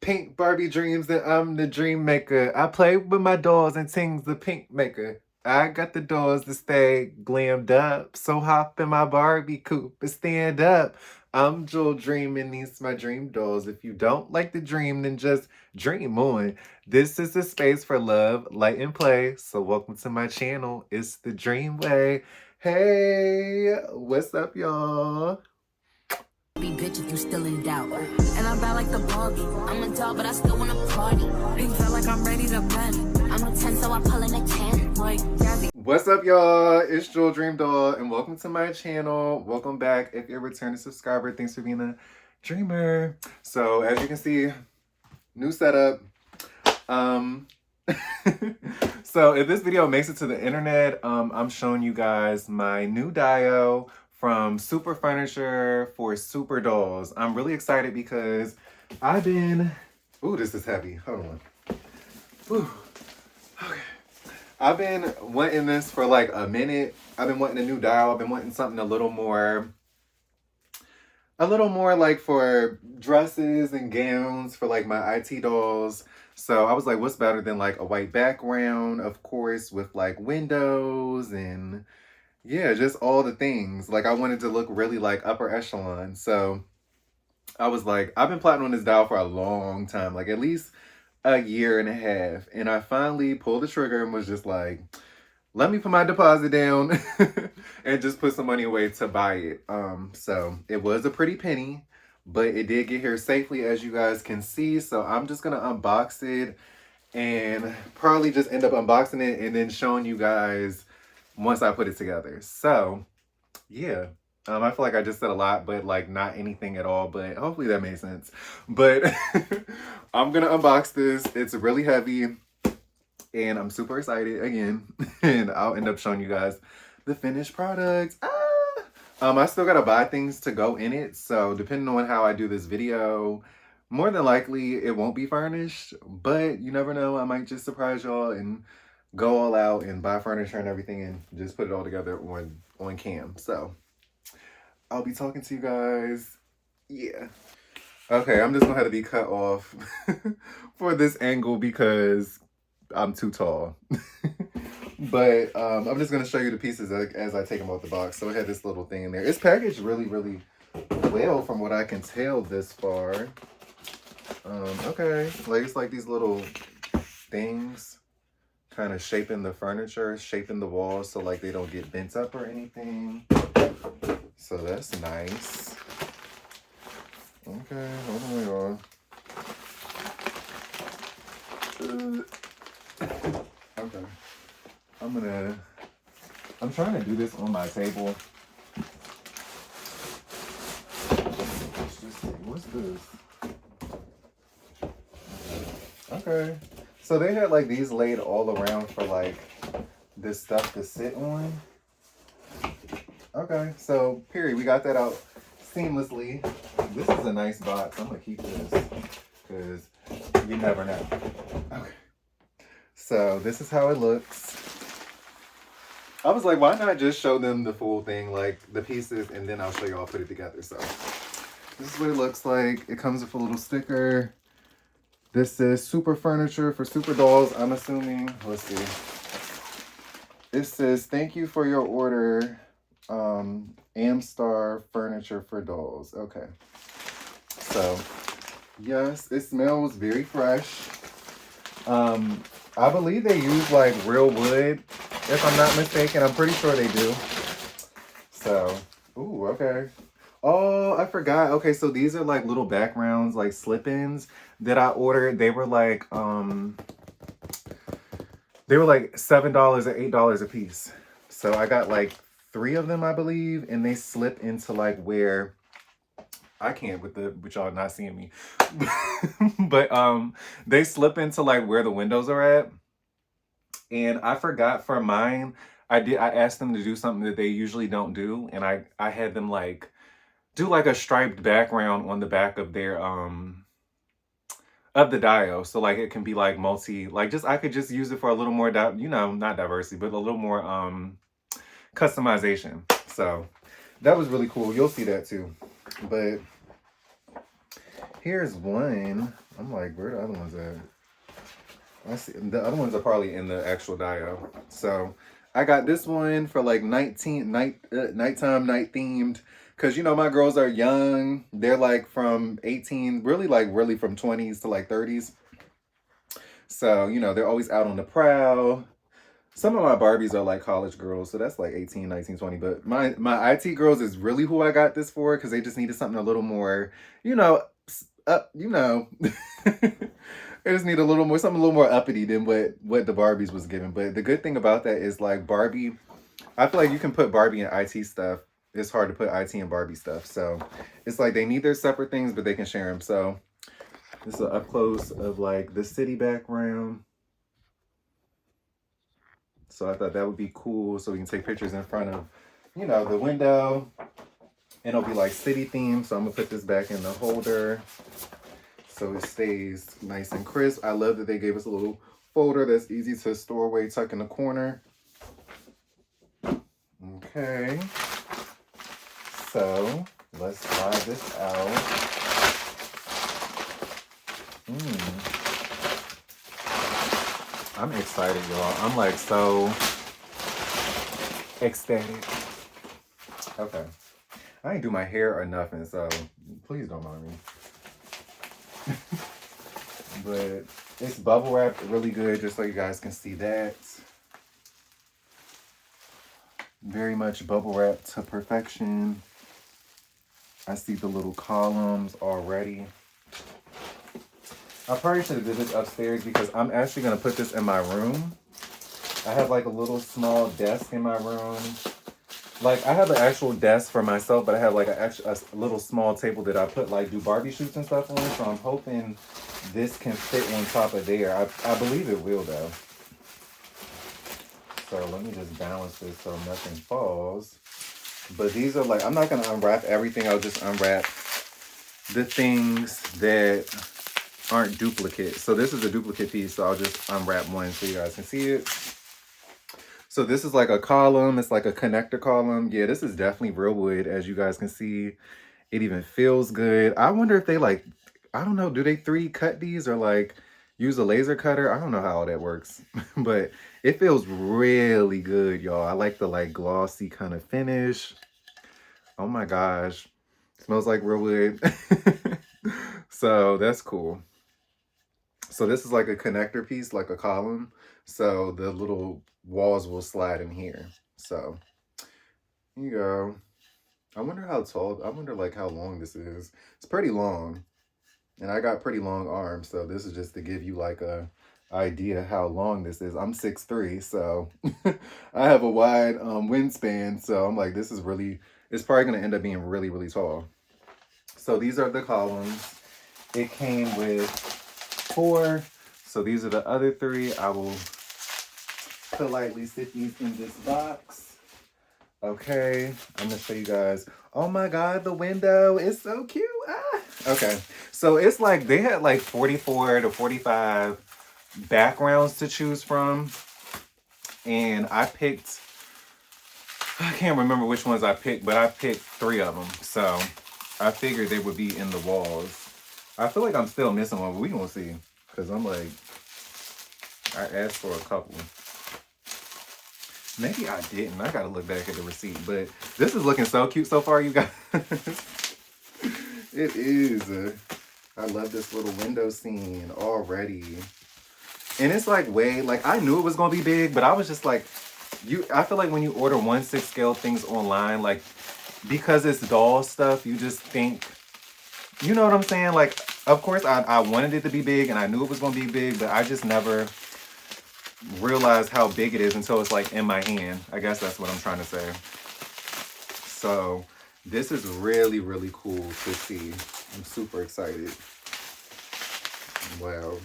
Pink Barbie dreams and I'm the dream maker. I play with my dolls and Ting's the pink maker. I got the doors to stay glammed up. So hop in my Barbie coupe and stand up. I'm Jewel dreaming these my dream dolls. If you don't like the dream, then just dream on. This is the space for love, light, and play. So welcome to my channel. It's the Dream Way. Hey, what's up, y'all? Be bitch if you still in doubt. And I'm bad like the Barbie. I'm a doll, but I still wanna party. Ain't feel like I'm ready to bend. I'm a 10, so I pull in a 10. Like Gabby. What's up, y'all? It's Jewel Dream Doll, and welcome to my channel. Welcome back. If you're a returning subscriber, thanks for being a dreamer. So, as you can see, new setup. So if this video makes it to the internet, I'm showing you guys my new dio from Super Furniture for Super Dolls. I'm really excited because I've been... Ooh, this is heavy. Hold on. Ooh. Okay. I've been wanting this for like a minute. I've been wanting a new dio. I've been wanting something a little more like for dresses and gowns for like my IT dolls. So I was like, what's better than like a white background, of course, with like windows and yeah, just all the things. Like I wanted to look really like upper echelon. So I was like, I've been plotting on this dial for a long time, like at least a year and a half. And I finally pulled the trigger and was just like, let me put my deposit down and just put some money away to buy it. So it was a pretty penny, but it did get here safely, as you guys can see. So I'm just gonna unbox it and probably just end up unboxing it and then showing you guys once I put it together. So yeah. I feel like I just said a lot, but like not anything at all, but hopefully that made sense. But I'm gonna unbox this. It's really heavy. And I'm super excited again. And I'll end up showing you guys the finished product. I still gotta buy things to go in it. So depending on how I do this video, more than likely it won't be furnished. But you never know. I might just surprise y'all and go all out and buy furniture and everything and just put it all together on cam. So I'll be talking to you guys. Yeah. Okay, I'm just gonna have to be cut off for this angle because I'm too tall. But I'm just going to show you the pieces as I take them out the box. So it had this little thing in there. It's packaged really, really well from what I can tell this far. Okay, like it's like these little things kind of shaping the furniture, shaping the walls so like they don't get bent up or anything. So that's nice. Okay, hold on, y'all. Okay. I'm trying to do this on my table. What's this? Okay. So they had like these laid all around for like this stuff to sit on. Okay, so period. We got that out seamlessly. This is a nice box. I'm gonna keep this because you never know. Okay. So this is how it looks. I was like, why not just show them the full thing, like the pieces, and then I'll show you all put it together. So this is what it looks like. It comes with a little sticker. This says Super Furniture for Super Dolls, I'm assuming. Let's see. It says, thank you for your order. Amstar Furniture for Dolls. Okay. So, yes, it smells very fresh. I believe they use like real wood, if I'm not mistaken. I'm pretty sure they do. So, ooh, okay. Oh, I forgot. Okay, so these are like little backgrounds, like slip-ins that I ordered. They were like $7 or $8 a piece. So I got like 3 of them, I believe, and they slip into like where I can't with y'all not seeing me. But they slip into like where the windows are at. And I forgot for mine, I asked them to do something that they usually don't do, and I had them like do like a striped background on the back of their of the dio, so like it can be like I could just use it for a little more not diversity, but a little more customization. So that was really cool. You'll see that too. But here's one. I'm like, where the other ones at? I see the other ones are probably in the actual dio. So I got this one for like nighttime night themed. Cause you know my girls are young. They're like from 18, really from 20s to like 30s. So, you know, they're always out on the prowl. Some of my Barbies are like college girls, so that's like 18, 19, 20. But my IT girls is really who I got this for because they just needed something a little more, you know, you know. They just need a little more something a little more uppity than what the Barbies was given. But the good thing about that is like Barbie, I feel like you can put Barbie and IT stuff. It's hard to put IT and Barbie stuff. So it's like they need their separate things, but they can share them. So this is an up close of like the city background. So I thought that would be cool. So we can take pictures in front of, you know, the window. And it'll be like city themed. So I'm gonna put this back in the holder so it stays nice and crisp. I love that they gave us a little folder that's easy to store away, tuck in the corner. Okay. So let's slide this out. I'm excited, y'all. I'm like so ecstatic. Okay. I ain't do my hair or nothing, so please don't mind me. But it's bubble wrapped really good, just so you guys can see that. Very much bubble wrapped to perfection. I see the little columns already. I probably should have did this upstairs because I'm actually going to put this in my room. I have like a little small desk in my room. Like I have an actual desk for myself, but I have like a little small table that I put like do Barbie shoots and stuff on. So I'm hoping this can fit on top of there. I believe it will though. So let me just balance this so nothing falls. But these are like, I'm not going to unwrap everything. I'll just unwrap the things that aren't duplicates. So this is a duplicate piece. So I'll just unwrap one so you guys can see it. So this is like a column. It's like a connector column. Yeah, this is definitely real wood. As you guys can see, it even feels good. I wonder if they like, I don't know, do they 3D cut these or like use a laser cutter? I don't know how all that works, but it feels really good, y'all. I like the like glossy kind of finish. Oh my gosh. Smells like real wood. So that's cool. So this is like a connector piece, like a column. So the little walls will slide in here. So here you go. I wonder how tall, I wonder like how long this is. It's pretty long. And I got pretty long arms. So this is just to give you like a idea how long this is. I'm 6'3", so I have a wide wingspan. So I'm like, this is really, it's probably going to end up being really, really tall. So these are the columns. It came with 4. So these are the other 3. I will politely stick these in this box. Okay, I'm gonna show you guys. Oh my god, the window is so cute. Ah. Okay, so it's like they had like 44 to 45 backgrounds to choose from, and I picked, I can't remember which ones I picked, but I picked 3 of them. So I figured they would be in the walls. I feel like I'm still missing one, but we gonna see. Because I'm like, I asked for a couple. Maybe I didn't. I gotta look back at the receipt. But this is looking so cute so far, you guys. It is. I love this little window scene already. And it's like way, like I knew it was gonna be big, but I was just like, I feel like when you order 1/6 scale things online, like because it's doll stuff, you just think, you know what I'm saying? Like, of course, I wanted it to be big and I knew it was going to be big, but I just never realized how big it is until it's like in my hand. I guess that's what I'm trying to say. So this is really, really cool to see. I'm super excited. Wow.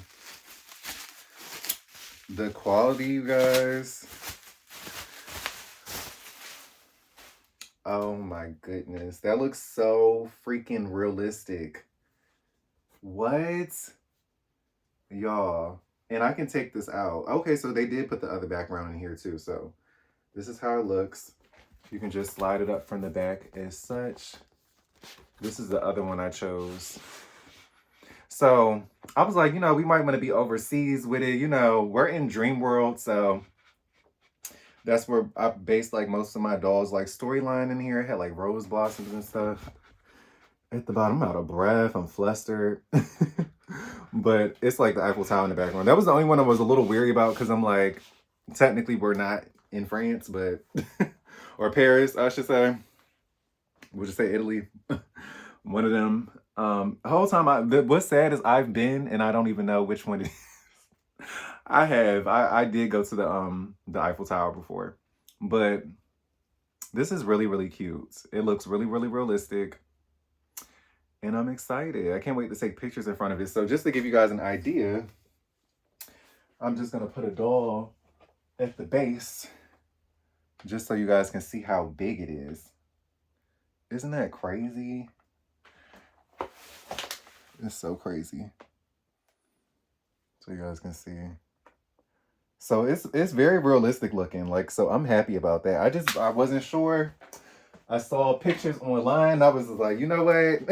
The quality, you guys. Oh my goodness. That looks so freaking realistic. What? Y'all. And I can take this out. Okay, so they did put the other background in here too. So this is how it looks. You can just slide it up from the back as such. This is the other one I chose. So I was like, we might want to be overseas with it. We're in dream world, so that's where I based like most of my dolls like storyline in here. It had like rose blossoms and stuff. At the bottom, I'm out of breath. I'm flustered. But it's like the Eiffel Tower in the background. That was the only one I was a little weary about because I'm like, technically we're not in France, but or Paris, I should say. We'll just say Italy. One of them. The whole time what's sad is I've been and I don't even know which one it is. I have. I did go to the Eiffel Tower before. But this is really, really cute. It looks really, really realistic. And I'm excited. I can't wait to take pictures in front of it. So just to give you guys an idea, I'm just gonna put a doll at the base just so you guys can see how big it is. Isn't that crazy? It's so crazy. So you guys can see. So it's very realistic looking. Like, so I'm happy about that. I wasn't sure. I saw pictures online. I was like, you know what?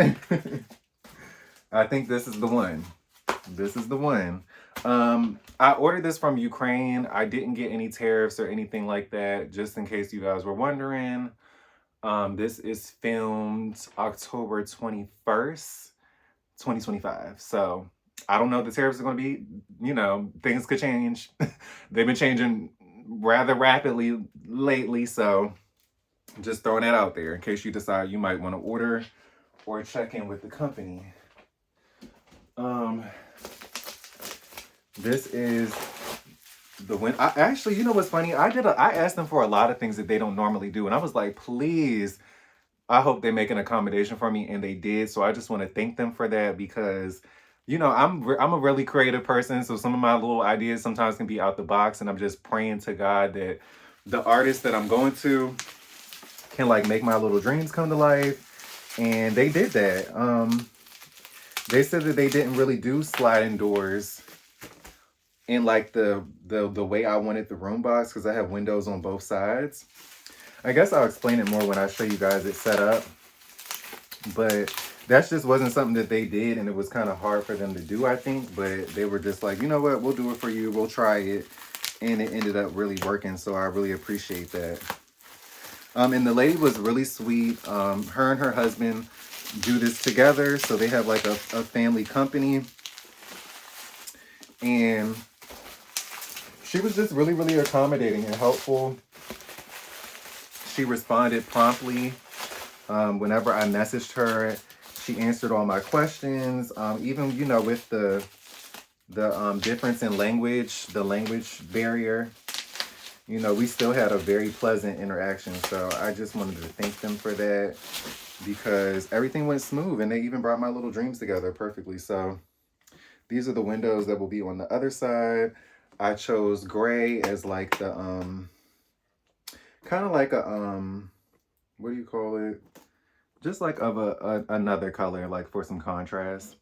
I think this is the one. This is the one. I ordered this from Ukraine. I didn't get any tariffs or anything like that, just in case you guys were wondering. This is filmed October 21st, 2025. So I don't know if the tariffs are going to be, things could change. They've been changing rather rapidly lately. So just throwing that out there in case you decide you might want to order or check in with the company. This is the win. I actually, you know what's funny? I asked them for a lot of things that they don't normally do, and I was like, please, I hope they make an accommodation for me, and they did. So I just want to thank them for that because, I'm a really creative person, so some of my little ideas sometimes can be out the box, and I'm just praying to God that the artist that I'm going to can like make my little dreams come to life, and they did that. They said that they didn't really do sliding doors in like the way I wanted the room box because I have windows on both sides. I guess I'll explain it more when I show you guys it set up. But that just wasn't something that they did, and it was kind of hard for them to do, I think. But they were just like, you know what, we'll do it for you. We'll try it. And it ended up really working, so I really appreciate that. And the lady was really sweet. Her and her husband do this together, so they have like a family company. And she was just really, really accommodating and helpful. She responded promptly whenever I messaged her. She answered all my questions. Even, with the difference in language, the language barrier, we still had a very pleasant interaction. So I just wanted to thank them for that because everything went smooth and they even brought my little dreams together perfectly. So these are the windows that will be on the other side. I chose gray as like the kind of like a what do you call it? Just like of another color, like for some contrast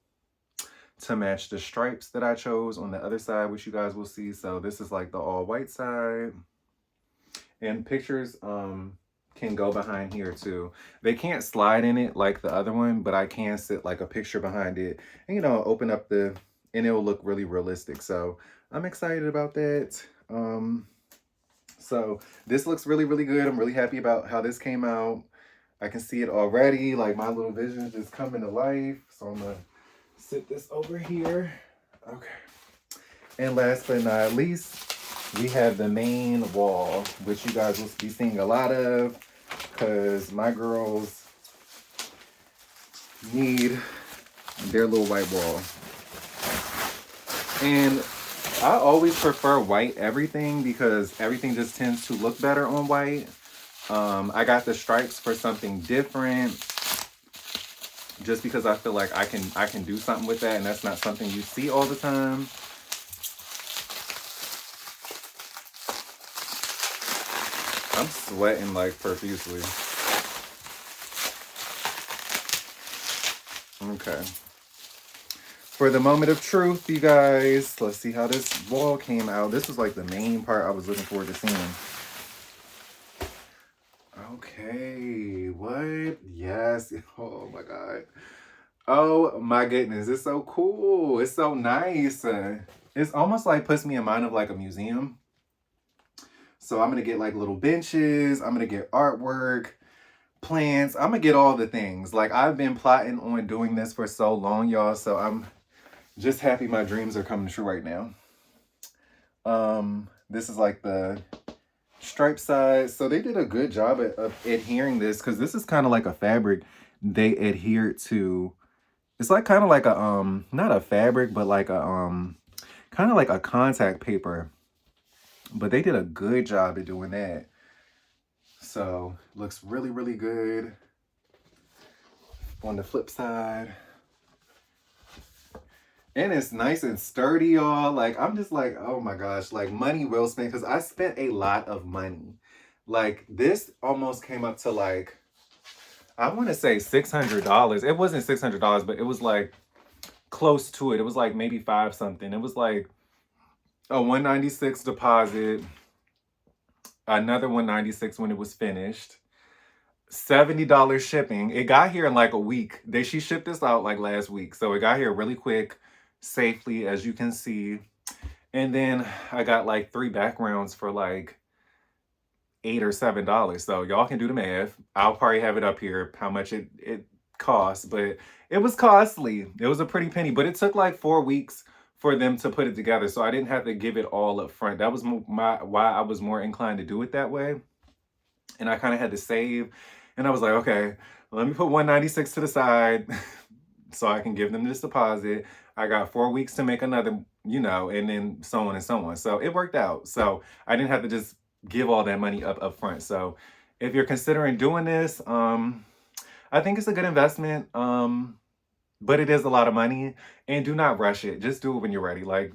to match the stripes that I chose on the other side, which you guys will see. So this is like the all white side. And pictures can go behind here too. They can't slide in it like the other one, but I can sit like a picture behind it and, open up and it'll look really realistic. So I'm excited about that. So this looks really, really good. I'm really happy about how this came out. I can see it already. Like my little visions just coming to life. So I'm gonna sit this over here. Okay. And last but not least, we have the main wall, which you guys will be seeing a lot of because my girls need their little white wall. And I always prefer white everything because everything just tends to look better on white. I got the stripes for something different just because I feel like I can do something with that, and that's not something you see all the time. I'm sweating like profusely. Okay. For the moment of truth, you guys, let's see how this wall came out. This was like the main part I was looking forward to seeing. Okay, what? Yes. Oh my God. Oh my goodness, it's so cool. It's so nice. It's almost like puts me in mind of like a museum. So I'm gonna get like little benches. I'm gonna get artwork, plants. I'm gonna get all the things. Like I've been plotting on doing this for so long, y'all. So I'm just happy my dreams are coming true right now. This is like the stripe side. So they did a good job of adhering this because this is kind of like a fabric they adhered to. It's like kind of like a not a fabric, but like a kind of like a contact paper. But they did a good job at doing that. So looks really, really good. On the flip side. And it's nice and sturdy, y'all. Like, I'm just like, oh my gosh, like money well spent. Because I spent a lot of money. Like, this almost came up to like, I want to say $600. It wasn't $600, but it was like close to it. It was like maybe five something. It was like a 196 deposit, another 196 when it was finished, $70 shipping. It got here in like a week. She shipped this out like last week. So it got here really quick, safely, as you can see. And then I got like 3 backgrounds for like $8 or $7. So y'all can do the math. I'll probably have it up here how much it costs, but it was costly. It was a pretty penny, but it took like 4 weeks for them to put it together. So I didn't have to give it all up front. That was why I was more inclined to do it that way. And I kind of had to save. And I was like, okay, let me put 196 to the side so I can give them this deposit. I got 4 weeks to make another, and then so on and so on. So it worked out. So I didn't have to just give all that money up front. So if you're considering doing this, I think it's a good investment. But it is a lot of money, and do not rush it. Just do it when you're ready. Like,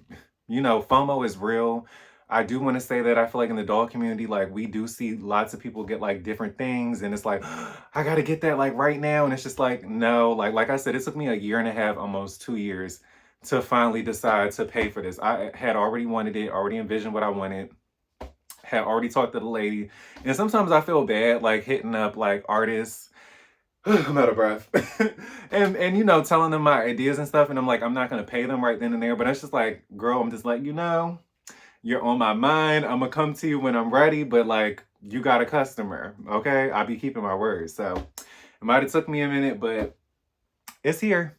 FOMO is real. I do want to say that I feel like in the doll community, like we do see lots of people get like different things, and it's like, I got to get that like right now. And it's just like, no, like I said, it took me 1.5 years, almost 2 years to finally decide to pay for this. I had already wanted it, already envisioned what I wanted, had already talked to the lady. And sometimes I feel bad, like hitting up like artists. I'm out of breath. and telling them my ideas and stuff. And I'm like, I'm not going to pay them right then and there. But it's just like, girl, I'm just like, you're on my mind. I'm going to come to you when I'm ready. But like, you got a customer. Okay. I'll be keeping my word. So it might have took me a minute, but it's here.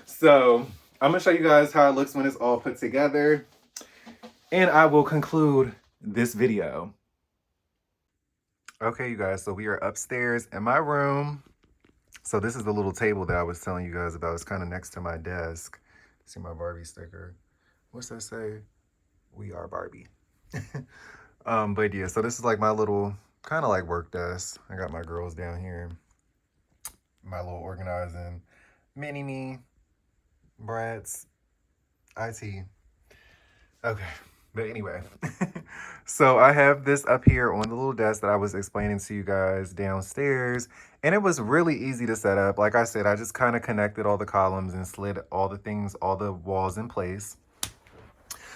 So I'm going to show you guys how it looks when it's all put together. And I will conclude this video. Okay, you guys. So we are upstairs in my room. So this is the little table that I was telling you guys about. It's kind of next to my desk. See my Barbie sticker. What's that say? We are Barbie. But yeah, so this is like my little kind of like work desk. I got my girls down here. My little organizing mini-me, brats, IT. Okay. But anyway, so I have this up here on the little desk that I was explaining to you guys downstairs. And it was really easy to set up. Like I said, I just kind of connected all the columns and slid all the things, all the walls in place.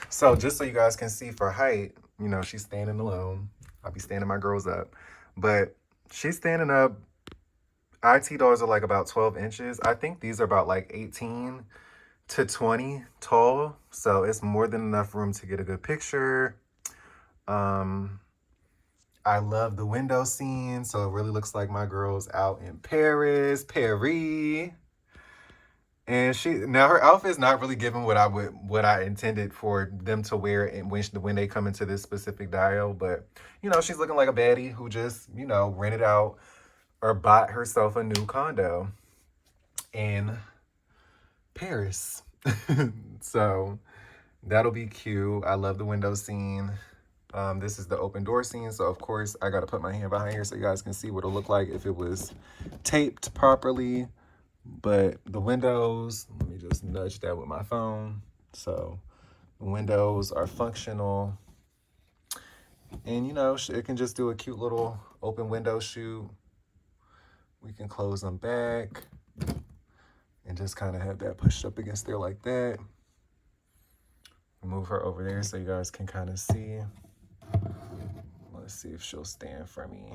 So just so you guys can see for height, she's standing alone. I'll be standing my girls up. But she's standing up. IT dolls are like about 12 inches. I think these are about like 18 to 20 tall, so it's more than enough room to get a good picture. I love the window scene, so it really looks like my girl's out in Paris. And now her outfit's not really giving what I intended for them to wear and when they come into this specific dial, but she's looking like a baddie who just rented out or bought herself a new condo in Paris. So that'll be cute. I love the window scene. This is the open door scene. So of course I got to put my hand behind here so you guys can see what it'll look like if it was taped properly. But the windows, let me just nudge that with my phone. So the windows are functional. And it can just do a cute little open window shoot. We can close them back. And just kind of have that pushed up against there like that. Move her over there so you guys can kind of see. Let's see if she'll stand for me.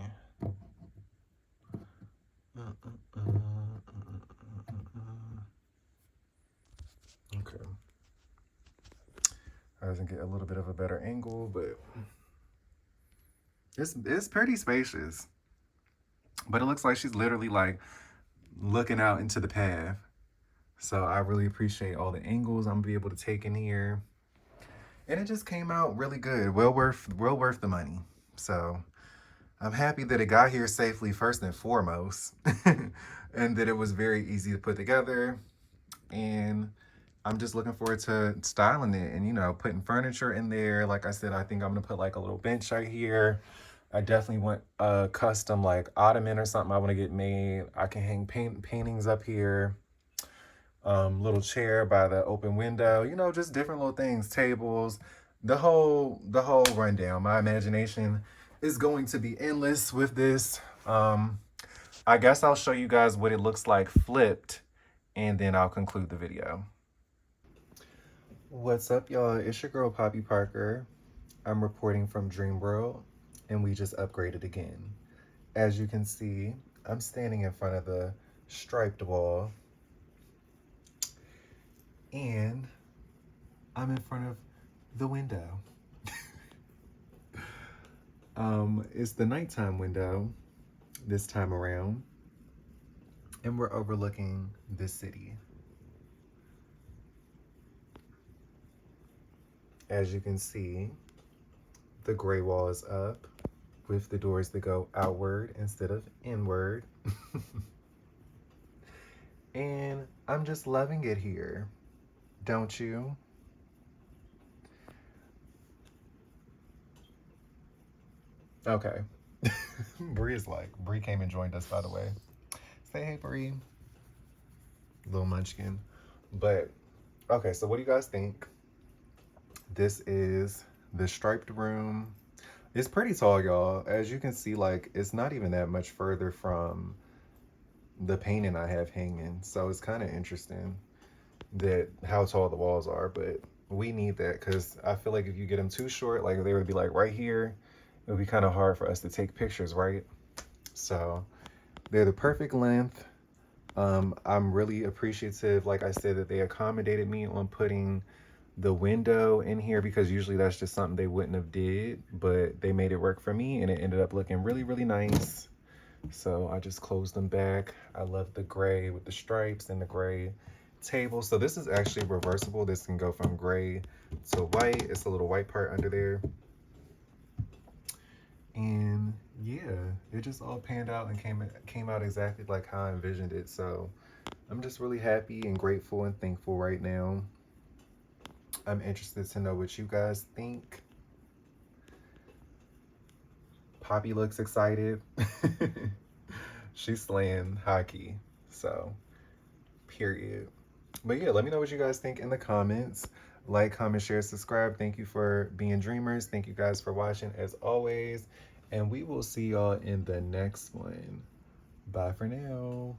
Doesn't get a little bit of a better angle, but it's pretty spacious. But it looks like she's literally like looking out into the path. So I really appreciate all the angles I'm gonna be able to take in here. And it just came out really good. Well worth the money. So I'm happy that it got here safely first and foremost. And that it was very easy to put together. And I'm just looking forward to styling it and, putting furniture in there. Like I said, I think I'm going to put like a little bench right here. I definitely want a custom like ottoman or something I want to get made. I can hang paintings up here. Little chair by the open window, just different little things, tables, the whole rundown. My imagination is going to be endless with this. I guess I'll show you guys what it looks like flipped, and then I'll conclude the video. What's up, y'all? It's your girl, Poppy Parker. I'm reporting from Dream World, and we just upgraded again. As you can see, I'm standing in front of the striped wall, and I'm in front of the window. It's the nighttime window this time around, and we're overlooking the city. As you can see, the gray wall is up with the doors that go outward instead of inward. And I'm just loving it here. Don't you? Okay. Bree came and joined us, by the way. Say hey, Bree. Little munchkin. But, okay, so what do you guys think? This is the striped room. It's pretty tall, y'all. As you can see, like, it's not even that much further from the painting I have hanging. So it's kind of interesting that how tall the walls are, but we need that because I feel like if you get them too short, like if they would be like right here, it would be kind of hard for us to take pictures, right? So they're the perfect length. I'm really appreciative, like I said, that they accommodated me on putting the window in here because usually that's just something they wouldn't have did, but they made it work for me and it ended up looking really, really nice. So I just closed them back. I love the gray with the stripes and the gray table. So this is actually reversible. This can go from gray to white. It's a little white part under there. And yeah, it just all panned out and came out exactly like how I envisioned it. So I'm just really happy and grateful and thankful right now. I'm interested to know what you guys think. Poppy looks excited. She's slaying hockey. So, period. But yeah, let me know what you guys think in the comments. Like, comment, share, subscribe. Thank you for being dreamers. Thank you guys for watching as always. And we will see y'all in the next one. Bye for now.